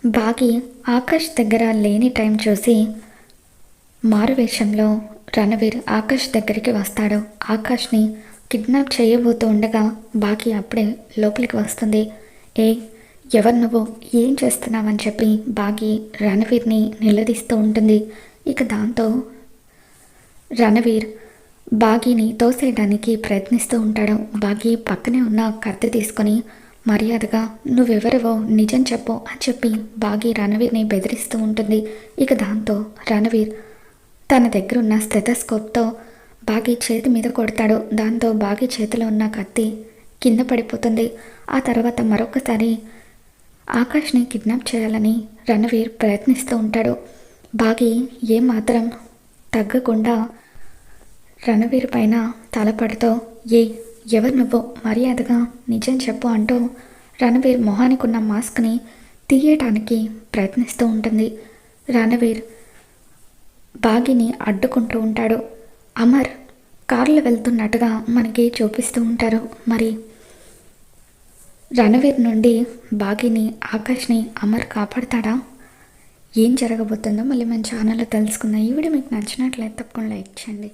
బాగి ఆకాష్ దగ్గర లేని టైం చూసి మారువేషంలో రణవీర్ ఆకాష్ దగ్గరికి వస్తాడు. ఆకాష్ని కిడ్నాప్ చేయబోతూ ఉండగా బాగి అప్పుడే లోపలికి వస్తుంది. ఏ ఎవరు నువ్వు, ఏం చేస్తున్నావని చెప్పి బాగి రణవీర్ని నిలదీస్తూ ఉంటుంది. ఇక దాంతో రణవీర్ బాగీని తోసేయడానికి ప్రయత్నిస్తూ ఉంటాడు. బాగి పక్కనే ఉన్న కత్తి తీసుకొని మర్యాదగా నువ్వెవరివో నిజం చెప్పు అని చెప్పి బాగి రణవీర్ని బెదిరిస్తూ ఉంటుంది. ఇక దాంతో రణవీర్ తన దగ్గర ఉన్న స్టెథోస్కోప్తో బాగి చేతి మీద కొడతాడు. దాంతో బాగి చేతిలో ఉన్న కత్తి కింద పడిపోతుంది. ఆ తర్వాత మరొకసారి ఆకాష్ని కిడ్నాప్ చేయాలని రణవీర్ ప్రయత్నిస్తూ ఉంటాడు. బాగి ఏమాత్రం తగ్గకుండా రణవీర్ పైన తలపడుతూ ఎవరు నువ్వు, మర్యాదగా నిజం చెప్పు అంటూ రణవీర్ మొహానికి ఉన్న మాస్క్ని తీయటానికి ప్రయత్నిస్తూ ఉంటుంది. రణవీర్ బాగిని అడ్డుకుంటూ ఉంటాడు. అమర్ కారులో వెళ్తున్నట్టుగా మనకి చూపిస్తూ ఉంటారు. మరి రణవీర్ నుండి బాగిని ఆకాష్ని అమర్ కాపాడతాడా? ఏం జరగబోతుందో మళ్ళీ మన ఛానల్లో తెలుసుకుందాం. ఈ వీడియో మీకు నచ్చినట్లయితే తప్పకుండా లైక్ చేయండి.